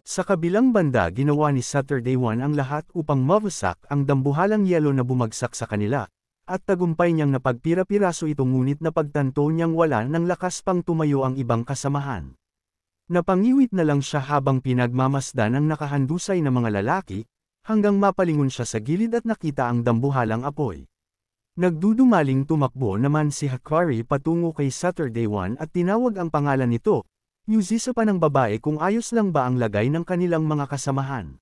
Sa kabilang banda ginawa ni Saturday One ang lahat upang mawasak ang dambuhalang yelo na bumagsak sa kanila, at tagumpay niyang napagpira-piraso ito ngunit napagtanto niyang wala ng lakas pang tumayo ang ibang kasamahan. Napangiwit na lang siya habang pinagmamasdan ang nakahandusay na mga lalaki, hanggang mapalingon siya sa gilid at nakita ang dambuhalang apoy. Nagdudumaling tumakbo naman si Hakari patungo kay Saturday One at tinawag ang pangalan nito. Yuzisa pa ng babae kung ayos lang ba ang lagay ng kanilang mga kasamahan.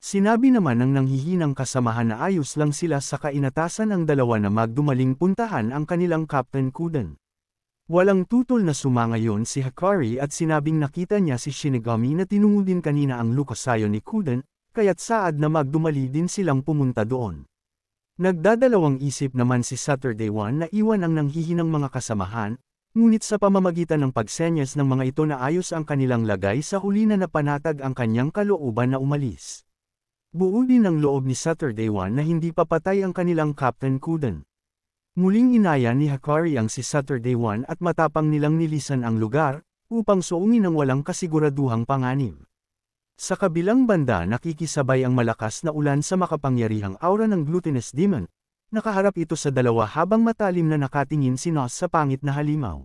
Sinabi naman ng nanghihinang kasamahan na ayos lang sila sa kainatasan ang dalawa na magdumaling puntahan ang kanilang Captain Kuden. Walang tutol na sumangayon si Hakari at sinabing nakita niya si Shinigami na tinungo din kanina ang lukasayo ni Kuden, kaya't saad na magdumali din silang pumunta doon. Nagdadalawang isip naman si Saturday One na iwan ang nanghihinang mga kasamahan, ngunit sa pamamagitan ng pagsenyas ng mga ito na ayos ang kanilang lagay sa huli na napanatag ang kanyang kalooban na umalis. Buo din ang loob ni Saturday One na hindi papatay ang kanilang Captain Kuden. Muling inaya ni Hakari ang si Saturday One at matapang nilang nilisan ang lugar, upang suungin ang walang kasiguraduhang panganib. Sa kabilang banda nakikisabay ang malakas na ulan sa makapangyarihang aura ng Glutinous Demon. Nakaharap ito sa dalawa habang matalim na nakatingin si Nos sa pangit na halimaw.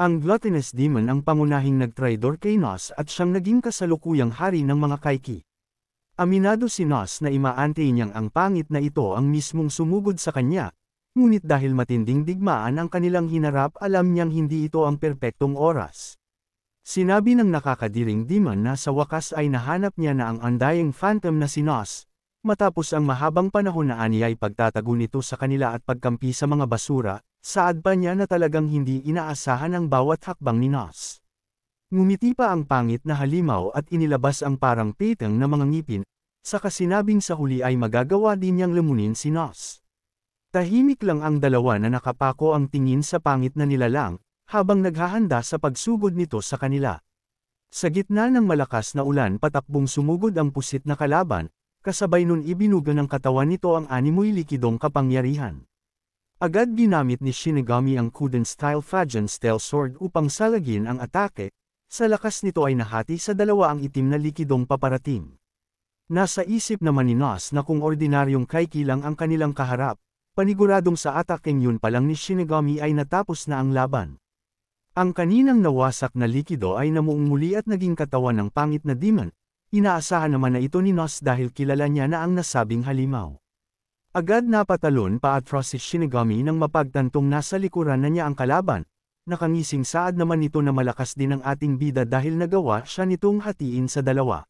Ang Gluttonous Demon ang pangunahing nagtraidor kay Nos at siyang naging kasalukuyang hari ng mga Kaiki. Aminado si Nos na imaante niyang ang pangit na ito ang mismong sumugod sa kanya, ngunit dahil matinding digmaan ang kanilang hinarap alam niyang hindi ito ang perpektong oras. Sinabi ng nakakadiring demon na sa wakas ay nahanap niya na ang undying phantom na si Nos. Matapos ang mahabang panahon na aniyay pagtatago nito sa kanila at pagkampi sa mga basura, saad pa niya na talagang hindi inaasahan ang bawat hakbang ni Nos. Ngumiti pa ang pangit na halimaw at inilabas ang parang pitang na mga ngipin, saka sinabing sa huli ay magagawa din niyang lamunin si Nos. Tahimik lang ang dalawa na nakapako ang tingin sa pangit na nilalang, habang naghahanda sa pagsugod nito sa kanila. Sa gitna ng malakas na ulan patakbong sumugod ang pusit na kalaban, kasabay nun ibinuga ng katawan nito ang animoy likidong kapangyarihan. Agad ginamit ni Shinigami ang Kuden-style Fajan Steel Sword upang salagin ang atake, sa lakas nito ay nahati sa dalawa ang itim na likidong paparating. Nasa isip naman ni Nos na kung ordinaryong Kaiki lang ang kanilang kaharap, paniguradong sa atakeng yun pa lang ni Shinigami ay natapos na ang laban. Ang kaninang nawasak na likido ay namuong muli at naging katawan ng pangit na demon. Inaasahan naman na ito ni Nos dahil kilala niya na ang nasabing halimaw. Agad napatalon pa atras si Shinigami nang mapagtantong nasa likuran na niya ang kalaban. Nakangising saad naman nito na malakas din ang ating bida dahil nagawa siya nitong hatiin sa dalawa.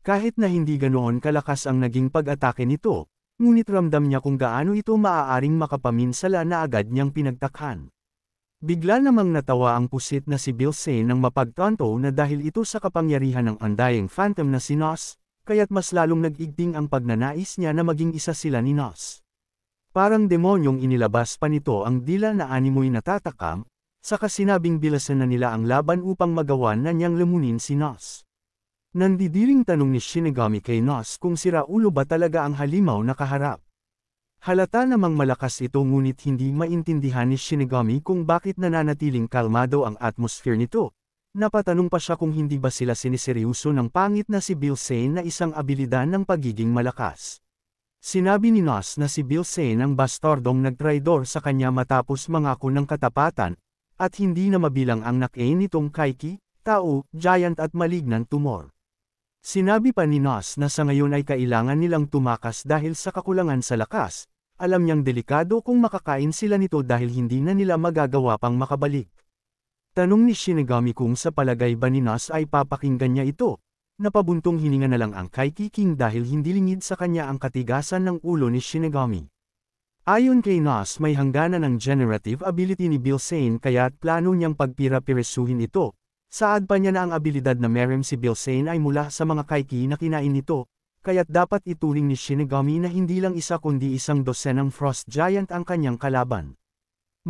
Kahit na hindi ganoon kalakas ang naging pag-atake nito, ngunit ramdam niya kung gaano ito maaaring makapaminsala na agad niyang pinagtakhan. Bigla namang natawa ang pusit na si Bilsei nang mapagtanto na dahil ito sa kapangyarihan ng undying phantom na si Nos, kaya't mas lalong nag-igting ang pagnanais niya na maging isa sila ni Nos. Parang demonyong inilabas pa nito ang dila na animoy natatakam, saka sinabing bilasan na nila ang laban upang magawa na niyang lamunin si Nos. Nandidiring tanong ni Shinigami kay Nos kung siraulo ba talaga ang halimaw na kaharap. Halata namang malakas ito ngunit hindi maintindihan ni Shinigami kung bakit nananatiling kalmado ang atmosphere nito. Napatanong pa siya kung hindi ba sila siniseryoso ng pangit na si Bilsei na isang abilidad ng pagiging malakas. Sinabi ni Nos na si Bilsei ang bastardong nagtraidor sa kanya matapos mangako ng katapatan, at hindi na mabilang ang nakain nitong Kaiki, tao, giant at malignant tumor. Sinabi pa ni Nos na sa ngayon ay kailangan nilang tumakas dahil sa kakulangan sa lakas, alam niyang delikado kung makakain sila nito dahil hindi na nila magagawa pang makabalik. Tanong ni Shinigami kung sa palagay ba ni Nos ay papakinggan niya ito, napabuntong hininga na lang ang Kaiki King dahil hindi lingid sa kanya ang katigasan ng ulo ni Shinigami. Ayon kay Nos may hangganan ng generative ability ni Bilsei kaya't plano niyang pagpira-piresuhin ito. Saad pa niya na ang abilidad na meron si Bilsei ay mula sa mga Kaiki na kinain nito, kaya't dapat ituring ni Shinigami na hindi lang isa kundi isang dosenang Frost Giant ang kanyang kalaban.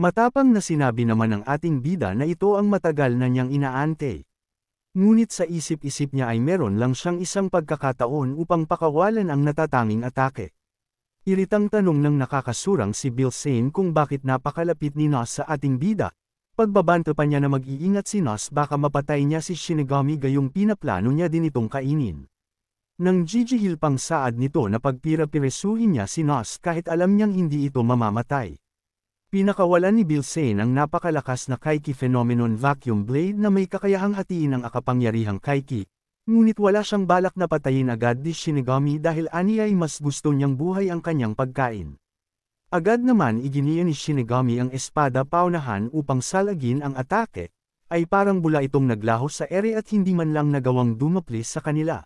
Matapang na sinabi naman ng ating bida na ito ang matagal na niyang inaante. Ngunit sa isip-isip niya ay meron lang siyang isang pagkakataon upang pakawalan ang natatanging atake. Iritang tanong ng nakakasurang si Bilsei kung bakit napakalapit ni Nos sa ating bida. Pagbabanto pa niya na mag-iingat si Nos baka mapatay niya si Shinigami gayong pinaplano niya din itong kainin. Nang gigihil pang saad nito na pagpira-piresuhin niya si Nos kahit alam niyang hindi ito mamamatay. Pinakawalan ni Bilsane ang napakalakas na Kaiki Phenomenon Vacuum Blade na may kakayahang hatiin ang akapangyarihang Kaiki, ngunit wala siyang balak na patayin agad ni Shinigami dahil aniya ay mas gusto niyang buhay ang kanyang pagkain. Agad naman iginiya ni Shinigami ang espada paunahan upang salagin ang atake, ay parang bula itong naglaho sa ere at hindi man lang nagawang dumaplis sa kanila.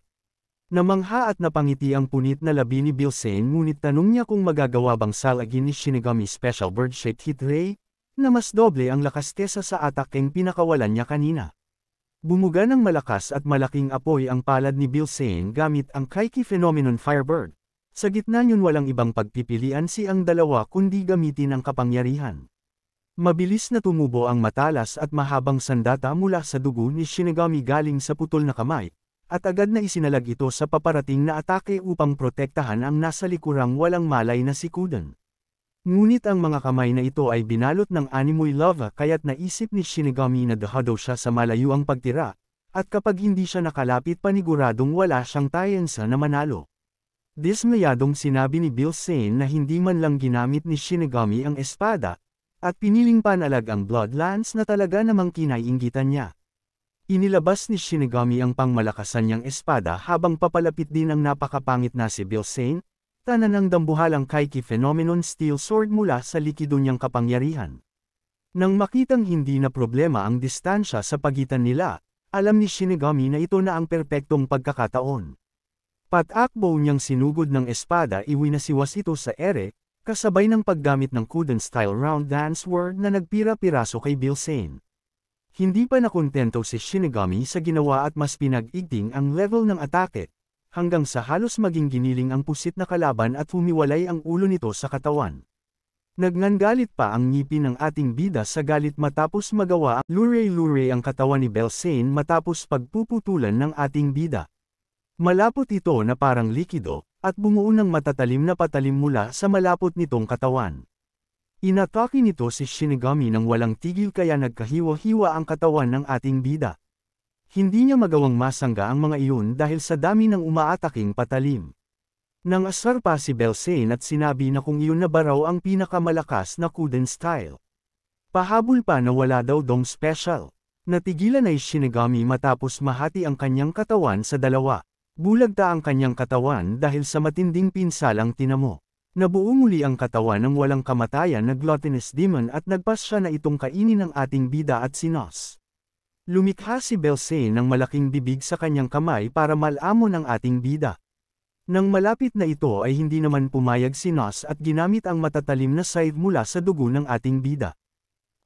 Namangha at napangiti ang punit na labi ni Bilsane ngunit tanong niya kung magagawa bang salagin ni Shinigami Special Bird-shaped Heat Ray, na mas doble ang lakas kesa sa atakeng pinakawalan niya kanina. Bumuga ng malakas at malaking apoy ang palad ni Bilsane gamit ang Kaiki Phenomenon Firebird. Sa gitna niyon walang ibang pagpipilian si ang dalawa kundi gamitin ang kapangyarihan. Mabilis na tumubo ang matalas at mahabang sandata mula sa dugo ni Shinigami galing sa putol na kamay, at agad na isinalag ito sa paparating na atake upang protektahan ang nasa likurang walang malay na si Kuden. Ngunit ang mga kamay na ito ay binalot ng animoy lava kaya't naisip ni Shinigami na dahado siya sa malayuang pagtira, at kapag hindi siya nakalapit paniguradong wala siyang tayensa na manalo. Dismayadong sinabi ni Bilsane na hindi man lang ginamit ni Shinigami ang espada, at piniling panalag ang Blood Lance na talaga namang kinaiinggitan niya. Inilabas ni Shinigami ang pangmalakasan niyang espada habang papalapit din ang napakapangit na si Bilsane, tanan ng dambuhalang Kaiki Phenomenon Steel Sword mula sa likido niyang kapangyarihan. Nang makitang hindi na problema ang distansya sa pagitan nila, alam ni Shinigami na ito na ang perpektong pagkakataon. Patakbo niyang sinugod ng espada iwinasiwas ito sa ere, kasabay ng paggamit ng Kuden-style round dance sword na nagpira-piraso kay Bilsane. Hindi pa nakontento si Shinigami sa ginawa at mas pinag-igting ang level ng atake, hanggang sa halos maging giniling ang pusit na kalaban at humiwalay ang ulo nito sa katawan. Nagngangalit pa ang ngipin ng ating bida sa galit matapos magawa lure-lure ang katawan ni Bilsane matapos pagpuputulan ng ating bida. Malapot ito na parang likido, at bumuo ng matatalim na patalim mula sa malapot nitong katawan. Inatake nito si Shinigami nang walang tigil kaya nagkahiwa-hiwa ang katawan ng ating bida. Hindi niya magawang masangga ang mga iyon dahil sa dami ng umaataking patalim. Nang asar pa si Bilsane at sinabi na kung iyon na ba raw ang pinakamalakas na Kuden style. Pahabol pa na wala daw dong special. Natigilan ay Shinigami matapos mahati ang kanyang katawan sa dalawa. Bulagta ang kanyang katawan dahil sa matinding pinsalang tinamo. Nabuo muli ang katawan ng walang kamatayan na Gluttonous Demon at nagpas siya na itong kainin ng ating bida at si Nos. Lumikha si Bilsane ng malaking bibig sa kanyang kamay para malamon ang ating bida. Nang malapit na ito ay hindi naman pumayag si Nos at ginamit ang matatalim na scythe mula sa dugo ng ating bida.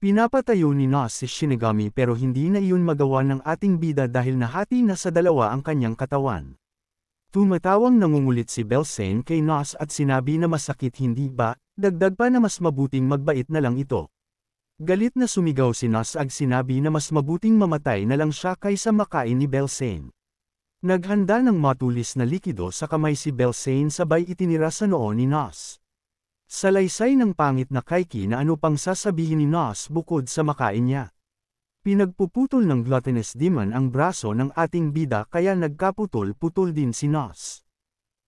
Pinapatayo ni Nos si Shinigami pero hindi na iyon magawa ng ating bida dahil nahati na sa dalawa ang kanyang katawan. Tumatawang nangungulit si Bilsane kay Nos at sinabi na masakit hindi ba, dagdag pa na mas mabuting magbait na lang ito. Galit na sumigaw si Nos at sinabi na mas mabuting mamatay na lang siya kaysa makain ni Bilsane. Naghanda ng matulis na likido sa kamay si Bilsane sabay itinira sa noo ni Nos. Salaysay ng pangit na Kaiki na ano pang sasabihin ni Nos bukod sa makain niya. Pinagpuputol ng Gluttonous Demon ang braso ng ating bida kaya nagkaputol-putol din si Nos.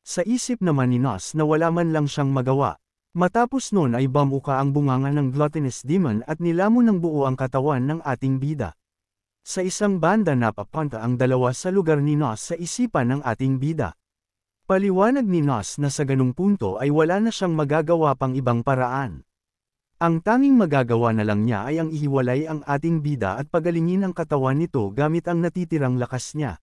Sa isip naman ni Nos na wala man lang siyang magawa. Matapos nun ay bamuka ang bunganga ng Gluttonous Demon at nilamon ng buo ang katawan ng ating bida. Sa isang banda napapunta ang dalawa sa lugar ni Nos sa isipan ng ating bida. Paliwanag ni Nos na sa ganung punto ay wala na siyang magagawa pang ibang paraan. Ang tanging magagawa na lang niya ay ang ihiwalay ang ating bida at pagalingin ang katawan nito gamit ang natitirang lakas niya.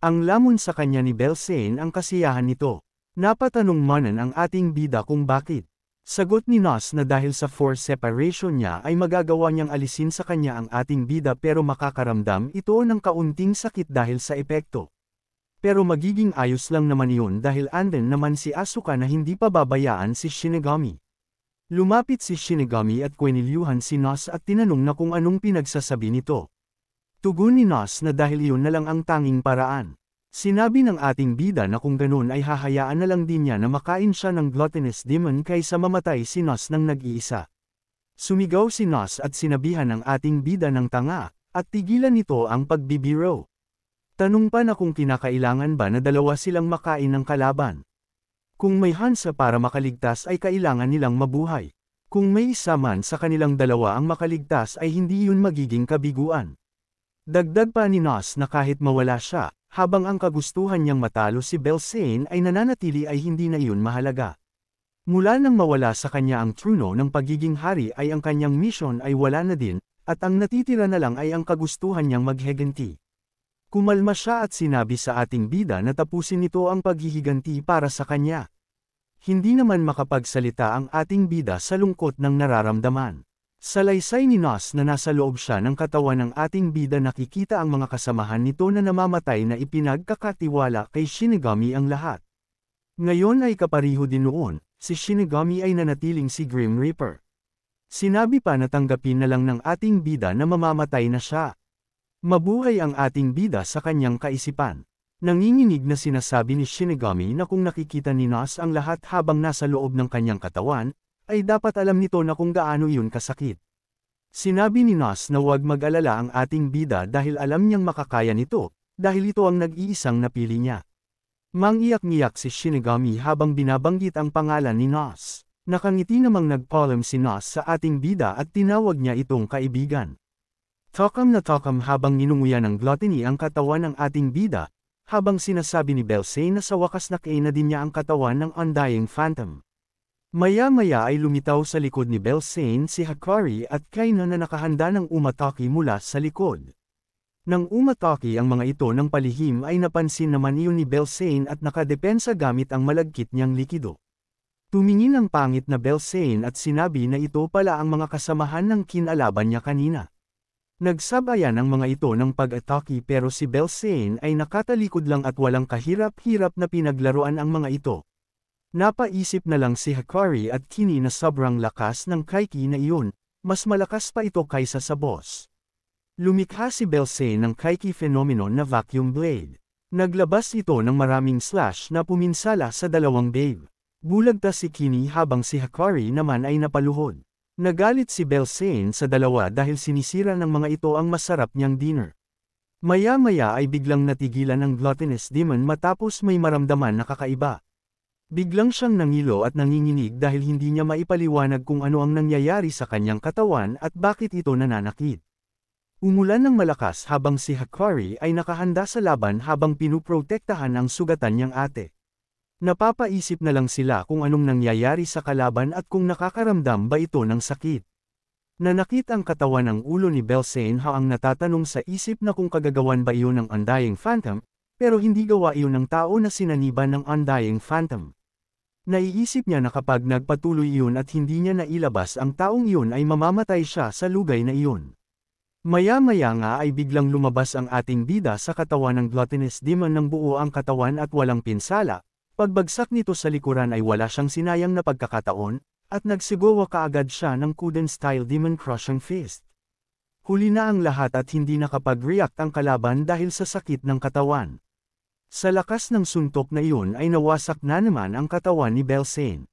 Ang lamon sa kanya ni Bilsane ang kasiyahan nito. Napatanong manan ang ating bida kung bakit. Sagot ni Nos na dahil sa force separation niya ay magagawa niyang alisin sa kanya ang ating bida pero makakaramdam ito ng kaunting sakit dahil sa epekto. Pero magiging ayos lang naman iyon dahil anden naman si Asuka na hindi pa babayaan si Shinigami. Lumapit si Shinigami at kwenilyuhan si Nos at tinanong na kung anong pinagsasabi nito. Tugon ni Nos na dahil iyon na lang ang tanging paraan. Sinabi ng ating bida na kung ganun ay hahayaan na lang din niya na makain siya ng Gluttonous Demon kaysa mamatay si Nos ng nag-iisa. Sumigaw si Nos at sinabihan ang ating bida ng tanga, at tigilan nito ang pagbibiro. Tanong pa na kung kinakailangan ba na dalawa silang makain ng kalaban. Kung may hansa para makaligtas ay kailangan nilang mabuhay. Kung may isa man sa kanilang dalawa ang makaligtas ay hindi yun magiging kabiguan. Dagdag pa ni Nos na kahit mawala siya, habang ang kagustuhan niyang matalo si Belsain ay nananatili ay hindi na iyon mahalaga. Mula nang mawala sa kanya ang trono ng pagiging hari ay ang kanyang misyon ay wala na din, at ang natitira na lang ay ang kagustuhan niyang maghiganti. Kumalma siya at sinabi sa ating bida na tapusin nito ang paghihiganti para sa kanya. Hindi naman makapagsalita ang ating bida sa lungkot ng nararamdaman. Sa laysay ni Nos na nasa loob siya ng katawan ng ating bida nakikita ang mga kasamahan nito na namamatay na ipinagkakatiwala kay Shinigami ang lahat. Ngayon ay kapariho din noon, si Shinigami ay nanatiling si Grim Reaper. Sinabi pa na tanggapin na lang ng ating bida na mamamatay na siya. Mabuhay ang ating bida sa kanyang kaisipan. Nanginginig na sinasabi ni Shinigami na kung nakikita ni Nos ang lahat habang nasa loob ng kanyang katawan, ay dapat alam nito na kung gaano yun kasakit. Sinabi ni Nos na huwag mag-alala ang ating bida dahil alam niyang makakaya nito, dahil ito ang nag-iisang napili niya. Mangiyak-ngiyak si Shinigami habang binabanggit ang pangalan ni Nos. Nakangiti namang nagpaalam si Nos sa ating bida at tinawag niya itong kaibigan. Takam na takam habang ninunguya ng gluttony ang katawan ng ating bida, habang sinasabi ni Belsain na sa wakas nakain na din niya ang katawan ng Undying Phantom. Maya-maya ay lumitaw sa likod ni Belsain si Hakari at Kaino na nakahanda ng umatake mula sa likod. Nang umatake ang mga ito ng palihim ay napansin naman iyon ni Belsain at nakadepensa gamit ang malagkit niyang likido. Tumingin ang pangit na Belsain at sinabi na ito pala ang mga kasamahan ng kinalaban niya kanina. Nagsabayan ang mga ito ng pag-atake pero si Belsain ay nakatalikod lang at walang kahirap-hirap na pinaglaruan ang mga ito. Napaisip na lang si Hakari at Kini na sobrang lakas ng Kaiki na iyon, mas malakas pa ito kaysa sa boss. Lumikha si Belsain ng Kaiki phenomenon na vacuum blade. Naglabas ito ng maraming slash na puminsala sa dalawang babe. Bulagta si Kini habang si Hakari naman ay napaluhod. Nagalit si Belsain sa dalawa dahil sinisira ng mga ito ang masarap niyang dinner. Maya-maya ay biglang natigilan ang gluttonous demon matapos may maramdaman na kakaiba. Biglang siyang nangilo at nanginginig dahil hindi niya maipaliwanag kung ano ang nangyayari sa kanyang katawan at bakit ito nananakit. Umulan ng malakas habang si Hakari ay nakahanda sa laban habang pinuprotektahan ang sugatan niyang ate. Napapaisip na lang sila kung anong nangyayari sa kalaban at kung nakakaramdam ba ito ng sakit. Nanakit ang katawan ng ulo ni Belsain ang natatanong sa isip na kung kagagawan ba iyon ng Undying Phantom, pero hindi gawa iyon ng tao na sinaniban ng Undying Phantom. Naiisip niya na kapag nagpatuloy iyon at hindi niya nailabas ang taong iyon ay mamamatay siya sa lugay na iyon. Maya-maya nga ay biglang lumabas ang ating bida sa katawan ng gluttonous demon ng buo ang katawan at walang pinsala, pagbagsak nito sa likuran ay wala siyang sinayang na pagkakataon, at nagsigawa kaagad siya ng Kuden-style demon crushing fist. Huli na ang lahat at hindi nakapag-react ang kalaban dahil sa sakit ng katawan. Sa lakas ng suntok na iyon ay nawasak na naman ang katawan ni Belsain.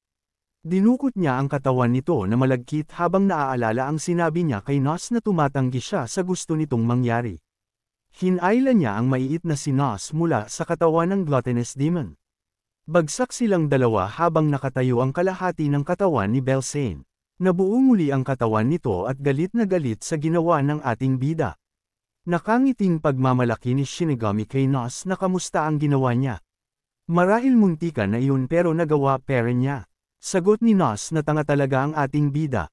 Dinukot niya ang katawan nito na malagkit habang naaalala ang sinabi niya kay Nos na tumatanggi siya sa gusto nitong mangyari. Hinayla niya ang maiit na si Nos mula sa katawan ng gluttonous demon. Bagsak silang dalawa habang nakatayo ang kalahati ng katawan ni Belsain. Nabuo muli ang katawan nito at galit na galit sa ginawa ng ating bida. Nakangiting pagmamalaki ni Shinigami kay Nos na kamusta ang ginawa niya. Marahil muntikan na iyon pero nagawa pa rin niya. Sagot ni Nos na tanga talaga ang ating bida.